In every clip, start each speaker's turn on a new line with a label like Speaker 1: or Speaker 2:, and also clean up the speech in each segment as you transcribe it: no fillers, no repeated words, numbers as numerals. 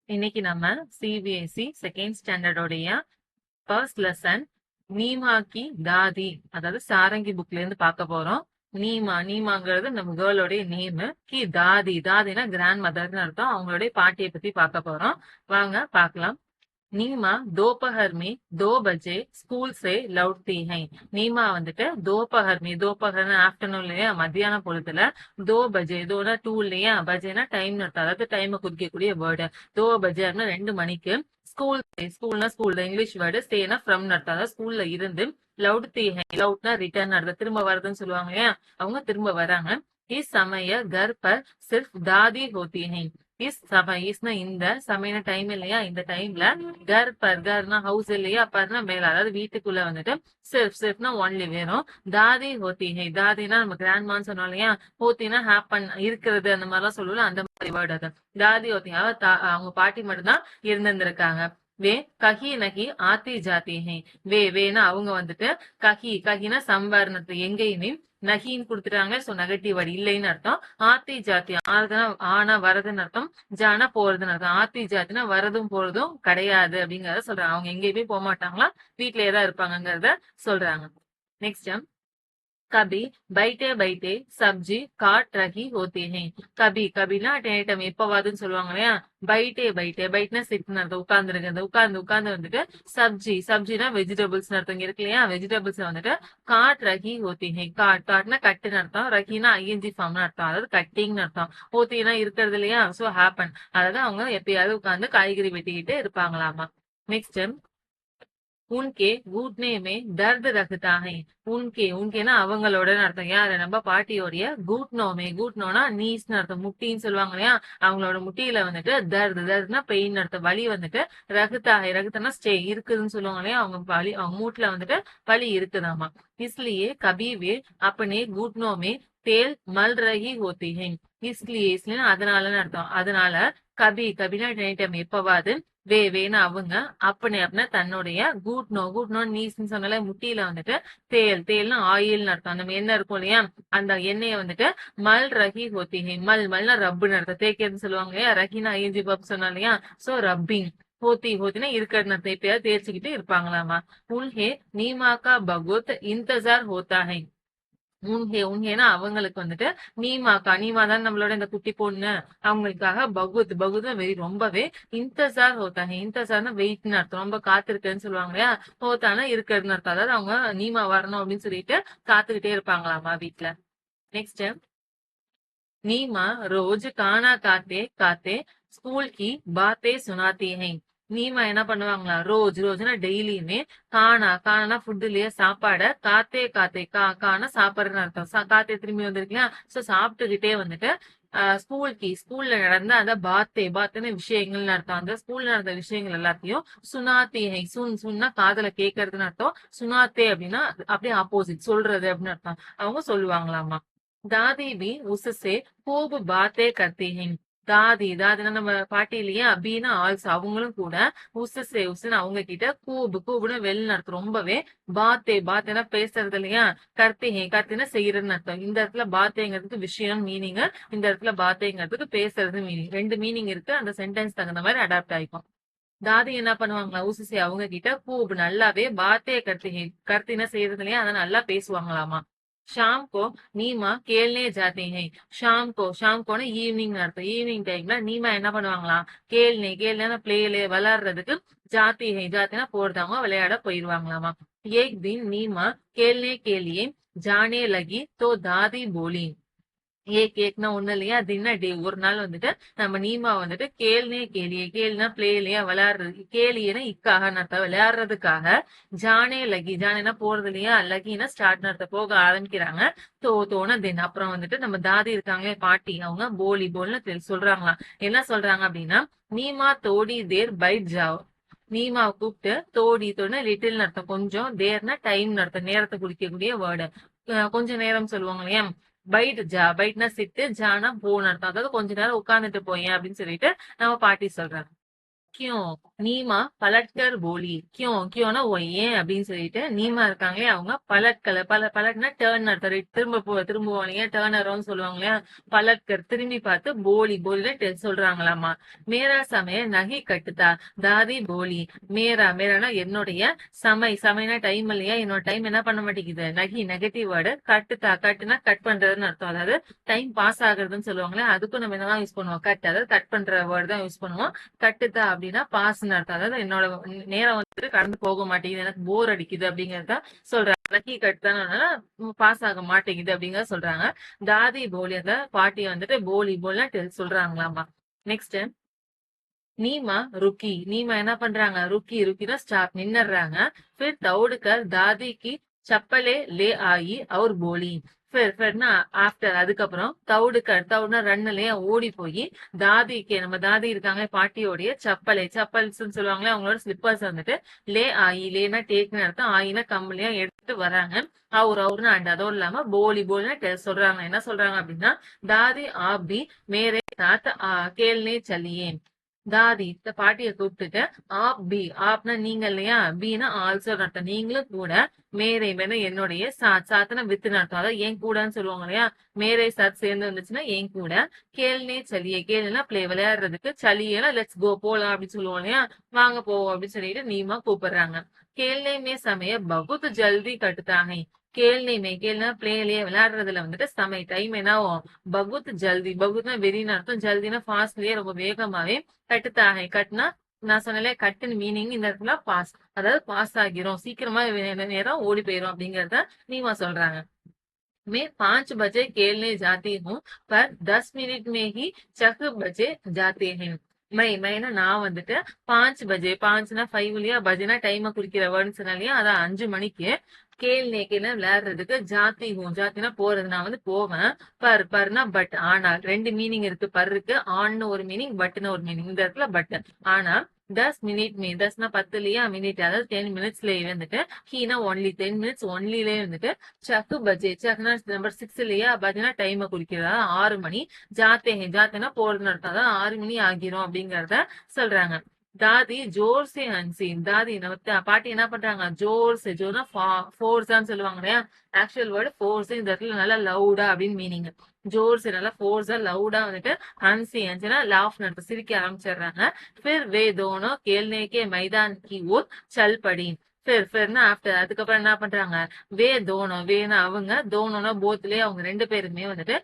Speaker 1: இன்னைக்கு நம்ம CBSE second ஸ்டாண்டர்டோடைய first lesson Neema கி தாதி, அதாவது சாரங்கி புக்ல இருந்து பார்க்க போறோம். நீமாங்கிறது நம்ம கேர்ளோடைய நேம். கி தாதி, தாதினா கிராண்ட் மதர்னு அர்த்தம். அவங்களுடைய பாட்டியை பத்தி பார்க்க போறோம். வாங்க பார்க்கலாம். नीमा दोपहर में 2 बजे स्कूल से लौटती है. நீமா வந்துட்டு दोपहर ஆஃப்டர்நூன் இல்லையா, மத்தியான பொழுதுல 2 बजे, 2 இல்லையா, பஜேனா டைம் அர்த்தம், அதாவது டைமை குறிக்கக்கூடிய வேர்டு. 2 बजे 2 மணிக்கு ஸ்கூல்னா ஸ்கூல் இங்கிலீஷ் வேர்டு, ஸ்டேனா ஃப்ரம் அர்த்தம், அதாவது ஸ்கூல்ல இருந்து லவுட்தி ஹை, லவுட்னா ரிட்டர்ன் அர்த்தம், திரும்ப வருதுன்னு சொல்லுவாங்க இல்லையா, அவங்க திரும்ப வராங்க. इस समय घर पर सिर्फ दादी होती है. इसना இந்த சமயம் டைம் இல்லையா, இந்த டைம்ல கர்னா ஹவுஸ் இல்லையா, பர்னா மேல, அதாவது வீட்டுக்குள்ள வந்துட்டு சிர்ஃப்னா ஒன்லி வேணும். தாதி ஹோத்தி ஹை, தாதினா நம்ம கிராண்ட்மான்னு சொன்னோம் இல்லையா, ஹோத்தினா ஹேப்பன் இருக்கிறது, அந்த மாதிரிலாம் சொல்லுவோம், அந்த மாதிரி வேர்டு அது. தாதி ஹோத்தி, அவங்க பாட்டி மட்டும்தான் இருந்திருக்காங்க. வே கஹி நகி ஆத்தி ஜாத்தி ஹை. வேனா அவங்க வந்துட்டு கஹினா சம்பாரணத்து எங்கேயுமே, நகின்னு கொடுத்துட்டாங்க, சோ நெகட்டிவ் வேர்டு இல்லைன்னு அர்த்தம். ஆத்தி ஜாத்தி, ஆனா வரதுன்னு அர்த்தம், ஜானா போறதுன்னு அர்த்தம். ஆத்தி ஜாத்தினா வரதும் போறதும் கிடையாது அப்படிங்கறத சொல்றாங்க. அவங்க எங்கேயுமே போக மாட்டாங்களா, வீட்லயே தான் இருப்பாங்கிறத சொல்றாங்க. நெக்ஸ்ட், कभी बैठे बैठे सब्जी काट रही होती है. கபினா டேட்டம் எப்பவாதுன்னு சொல்லுவாங்க இல்லையா. பைட்னா சிட்னு அர்த்தம், உட்கார்ந்து உட்கார்ந்து வந்துட்டு சப்ஜினா வெஜிடபிள்ஸ் அர்த்தம் இருக்கு இல்லையா, வெஜிடபிள்ஸ் வந்துட்டு காட் ரஹி ஹோத்தி ஹை. காட்னா கட்டுன்னு அர்த்தம், ரஹினா ஐஎன்ஜி ஃபார்ம்னு அர்த்தம், அதாவது கட்டிங்னு அர்த்தம். ஹோத்தினா இருக்கிறது இல்லையா, சோ ஹேப்பன், அதாவது அவங்க எப்பயாவது உட்கார்ந்து காய்கறி வெட்டிக்கிட்டு இருப்பாங்களாமா. நெக்ஸ்ட், உன்கே கூட்னே மே தர்द ரகதா ஹை. உன்கேனா அவங்களோட அர்த்தம், யாரு, நம்ம பாட்டியோடைய. கூட்னோனா நீஸ்னு அர்த்தம், முட்டின்னு சொல்லுவாங்க இல்லையா, அவங்களோட முட்டியில வந்துட்டு தர்துனா பெயின் அர்த்தம், வலி வந்துட்டு ரகுத்தானா ஸ்டே இருக்குதுன்னு சொல்லுவாங்க இல்லையா, அவங்க மூட்டுல வந்துட்டு வலி இருக்குதாமா. इसलिए कभी वे अपने घुटनों में तेल मल रही होती है. इसलिए அதனாலன்னு அர்த்தம், அதனால கபினா எப்பவாது, வேனா அவங்க, அப்படின்னா தன்னுடைய கூட்னோ நீஸ்ன்னு சொன்னால முட்டியில வந்துட்டு தேல்னா ஆயில்னு அர்த்தம், நம்ம எண்ணெய் இருக்கும் இல்லையா, அந்த எண்ணெயை வந்துட்டு மல் ரஹி ஹோத்திஹி. மல்னா ரப்புன்னு அர்த்தம், தேய்க்கிறதுன்னு சொல்லுவாங்க இல்லையா, ரஹினா ஐஎன்ஜி பப் சொன்னோம் இல்லையா, சோ ரப்பிங். ஹோத்தினா இருக்கிறது அர்த்தம், எப்பயாவது தேய்ச்சிக்கிட்டு இருப்பாங்களாமா. உன்ஹே நீமாக்கா பகுத் இந்தஜார் ஹோத்தா ஹை. உன்ஹேனா அவங்களுக்கு வந்துட்டு, நீமா தான் நம்மளோட இந்த குட்டி பொண்ணு, அவங்களுக்காக பகுத் ரொம்பவே இந்தசார் ஹோத்தாங்க. இந்தசார்னா வெயிட்னு அர்த்தம், ரொம்ப காத்திருக்குன்னு சொல்லுவாங்க இல்லையா, ஹோத்தானா இருக்கிறதுன்னு அர்த்தம், அதாவது அவங்க நீமா வரணும் அப்படின்னு சொல்லிட்டு காத்துக்கிட்டே இருப்பாங்களாமா வீட்டுல. நெக்ஸ்ட், नीमा रोज खाना खाते खाते स्कूल की बातें सुनाती है. நீமா என்ன பண்ணுவாங்களா, ரோஜ்னா டெய்லியுமே, காணா ஃபுட் இல்லையா, சாப்பாட, கானா சாப்பிடுறதுன்னு அர்த்தம், காத்தே திரும்பி வந்திருக்கீங்களா, சோ சாப்பிட்டுக்கிட்டே வந்துட்டு ஸ்கூல்ல நடந்த அந்த பாத்துன்னு விஷயங்கள்னு அர்த்தம், அந்த ஸ்கூல்ல நடந்த விஷயங்கள் எல்லாத்தையும் சுனாத்தி ஹை. சுன்னா காதல கேட்கறதுன்னு அர்த்தம், சுனாத்தே அப்படின்னா அப்படியே ஆப்போசிட், சொல்றது அப்படின்னு அர்த்தம், அவங்க சொல்லுவாங்களாமா. दादी भी उससे खूब बातें करती हैं. தாதினா நம்ம பாட்டி இல்லையா, அபினா ஆல்சோ அவங்களும் கூட, உசுன்னு அவங்க கிட்ட, கூபுன்னு வெள்னு அர்த்தம், ரொம்பவே. பாத்தேனா பேசுறது இல்லையா, கர்த்தினா செய்யறதுன்னு அர்த்தம். இந்த இடத்துல பாத்தேங்கிறதுக்கு விஷயம் மீனிங், இந்த இடத்துல பாத்தேங்கிறதுக்கு பேசுறது மீனிங், ரெண்டு மீனிங் இருக்கு, அந்த சென்டென்ஸ் தகுந்த மாதிரி அடாப்ட் ஆயிக்கும். தாதி என்ன பண்ணுவாங்களா, உசுசே அவங்க கிட்ட நல்லாவே பாத்தே கர்த்தினா செய்யறது இல்லையா, அதை நல்லா பேசுவாங்களாமா. शाम को नीमा खेलने जाते हैं. शाम को ஈவினிங் அர்த்தம், ஈவினிங் டைம்ல நீமா என்ன பண்ணுவாங்களாம், கேள்னா பிளேல விளையாடுறதுக்கு, ஜாத்தினா போறதாங்க, விளையாட போயிருவாங்களாமா. एक दिन नीमा खेलने के लिए जाने लगी तो दादी बोली. கேக்னா ஒண்ணு இல்லையா, தின்ன டே ஒரு நாள் வந்துட்டு நம்ம நீமா வந்துட்டு கேள்னா பிளேலியா விளையாடுறது, கேலியனா இக்காக அர்த்தம், விளையாடுறதுக்காக. ஜானேனா போறது இல்லையா, லகினா ஸ்டார்ட் அர்த்தம், போக ஆரம்பிக்கிறாங்க. தோன தென் அப்புறம் வந்துட்டு நம்ம தாதி இருக்காங்களே பாட்டி, அவங்க போல்னு சொல்றாங்களாம். என்ன சொல்றாங்க அப்படின்னா, நீமா தோடி தேர் பைட் ஜாவ். நீமாவை கூப்பிட்டு, தோடினா லிட்டில் அர்த்தம், கொஞ்சம், தேர்னா டைம் அர்த்தம், நேரத்தை குறிக்கக்கூடிய வேர்டு, கொஞ்ச நேரம் சொல்லுவாங்க இல்லையா. பைட்னா சிட்டு, ஜானா போன் அர்த்தம், அதாவது கொஞ்ச நேரம் உட்கார்ந்துட்டு போயேன் அப்படின்னு சொல்லிட்டு நம்ம பாட்டி சொல்றாங்க. கியூ நீமா பலட்கர் போலி கியோனா ஏன் அப்படின்னு சொல்லிட்டு நீமா இருக்காங்களே அவங்க பலட்கல பலட்னா டேர்ன் அர்த்தம் திரும்புவோம் இல்லையா டேர்னரோன்னு சொல்லுவாங்க இல்லையா பலட்கர் திரும்பி பார்த்து போலில சொல்றாங்களாமா மேரா சமய நகி கட்டுதா தாதி போலி மேரானா என்னுடைய சமைனா டைம் இல்லையா என்னோட டைம் என்ன பண்ண மாட்டேங்குது நெகட்டிவ் வேர்டு கட்டுனா கட் பண்றதுன்னு அர்த்தம் அதாவது டைம் பாஸ் ஆகுறதுன்னு சொல்லுவாங்களே அதுக்கும் நம்ம என்னதான் யூஸ் பண்ணுவோம் அதாவது கட் பண்ற வேர்டு தான் யூஸ் பண்ணுவோம் கட்டுதா அப்படின்னா பாஸ் அர்த்தம் அதாவது என்னோட நேரம் வந்துட்டு கடந்து போக மாட்டேங்குது எனக்கு போர் அடிக்குது அப்படிங்கறத சொல்றாங்க லக்கி கட்டுதானா பாஸ் ஆக மாட்டேங்குது அப்படிங்கறத சொல்றாங்க தாதி போலி அந்த பாட்டியை வந்துட்டு போல்னா சொல்றாங்களாமா நெக்ஸ்ட் நீமா ருக்கி நீமா என்ன பண்றாங்க ருக்கினா ஸ்டாப் நின்னுறாங்க फिर दौड़कर दादी की चप्पलें ले आई और बोली ஃபெர்னா ஆஃப்டர் அதுக்கப்புறம் தவுடுனா ரன்னுலயே ஓடி போய் தாதிக்கு நம்ம தாதி இருக்காங்க பாட்டியோடைய சப்பல்ஸ் சொல்லுவாங்களே அவங்களோட ஸ்லிப்பர்ஸ் வந்துட்டு லேனா டேக்னு அர்த்தம் ஆயினா கம்பளியா எடுத்துட்டு வராங்க அவருன்னு அண்ட் அதோடு இல்லாம போலினா சொல்றாங்க என்ன சொல்றாங்க அப்படின்னா தாதி ஆபி மேரே சாத் கேள்னே சல்லியே தாதி பாட்டியை கூப்பிட்டுட்டு ஆப்னா நீங்க இல்லையா பீனா ஆல்சோ அர்த்தம் நீங்களும் கூட மேரே என்னுடைய சாத்தன வித்து அர்த்தம் அதாவது ஏன் கூடன்னு சொல்லுவாங்க இல்லையா மேரே சாத் சேர்ந்து வந்துச்சுன்னா ஏன் கூட கேள்னே சலியே கேள்னா பிளே விளையாடுறதுக்கு சலியெல்லாம் லெட்ஸ் கோ போலாம் அப்படின்னு சொல்லுவோம் இல்லையா வாங்க போவோம் அப்படின்னு சொல்லிட்டு நீமா கூப்பிடுறாங்க கேள்னே சமய பகுத் ஜல்தி கட்டுத்தாங்க கேள்னா பிளேலயே விளையாடுறதுல வந்துட்டு டைம் என்ன ஆகும் பகுத் பகுத்னா வெறின்னு அர்த்தம் ஜல்தினா ஃபாஸ்ட்லயே ரொம்ப வேகமாவே கட்டுனா நான் சொன்னல கட்டுன்னு மீனிங் இந்த இடத்துல பாஸ் அதாவது பாஸ் ஆகிரும் சீக்கிரமா நேரம் ஓடி போயிரும் அப்படிங்கறத நீமா சொல்றாங்க मैं 5 बजे खेलने जाती हूँ पर 10 मिनट में ही 6 बजे जाते हैं மைனா நான் வந்துட்டு 5 பஜே 5னா 5 இல்லையா பஜேனா டைமை குறிக்கிற வேர்டுன்னு சொன்னா இல்லையா அதான் 5 மணிக்கு கேள்னு விளையாடுறதுக்கு ஜாத்தினா போறது நான் வந்து போவேன் பர்னா பட் ஆனால் 2 மீனிங் இருக்கு பர்ருக்கு ஆன்னு ஒரு மீனிங் பட்னு ஒரு மீனிங் இந்த இடத்துல பட் ஆனா 10 மினிட் 10னா 10 இல்லையா மினிட் அதாவது 10 மினிட்ஸ்லயே வந்துட்டு ஹீனா ஒன்லி 10 மினிட்ஸ் ஒன்லிலே வந்துட்டு சக்கு பஜே சக்குனா நம்பர் 6 இல்லையா பஜ்னா டைமை குறிக்கிறதா 6 மணி ஜாத்தேனா போறதுன்னு அர்த்தம் அதான் 6 மணி ஆகிரும் அப்படிங்கறத சொல்றாங்க தாதி ஜோர் சே ஹன்சி தாதி பாட்டி என்ன பண்றாங்க ஜோர்னா ஃபோர்ஸான்னு சொல்லுவாங்க இல்லையா ஆக்சுவல் வேர்டு ஃபோர்ஸ் இந்த இடத்துல நல்லா லவுடா அப்படின்னு மீனிங் ஜோர் சே நல்லா ஃபோர்ஸா லவுடா வந்துட்டு ஹன்சினா லாஃப் நடத்து சிரிக்க ஆரம்பிச்சிடுறாங்க फिर वे दोनों खेलने के मैदान की ओर चल पड़ी फिरனா ஆஃப்டர் அதுக்கப்புறம் என்ன பண்றாங்க வேனா அவங்க தோனோனா போத்லயே அவங்க 2 பேருமே வந்துட்டு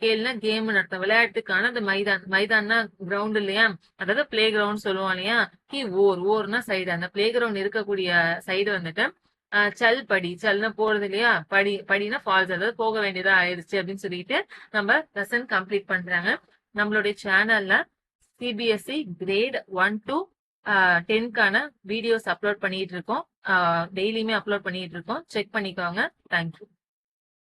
Speaker 1: கேள்னா கேம் நடத்த விளையாட்டுக்கான அந்த மைதான்னா கிரவுண்ட் இல்லையா அதாவது பிளே கிரவுண்ட் சொல்லுவோம் இல்லையா ஓர்னா சைடு அந்த பிளே கிரவுண்ட் இருக்கக்கூடிய சைடு வந்துட்டு சல்னா போறது இல்லையா படினா ஃபால்ஸ் அதாவது போக வேண்டியதா ஆயிடுச்சு அப்படின்னு சொல்லிட்டு நம்ம லெசன் கம்ப்ளீட் பண்றாங்க நம்மளுடைய சேனல்ல சிபிஎஸ்இ கிரேட் 1 to 10க்கான வீடியோஸ் அப்லோட் பண்ணிட்டு இருக்கோம் டெய்லியுமே அப்லோட் பண்ணிட்டு இருக்கோம் செக் பண்ணிக்கோங்க தேங்க்யூ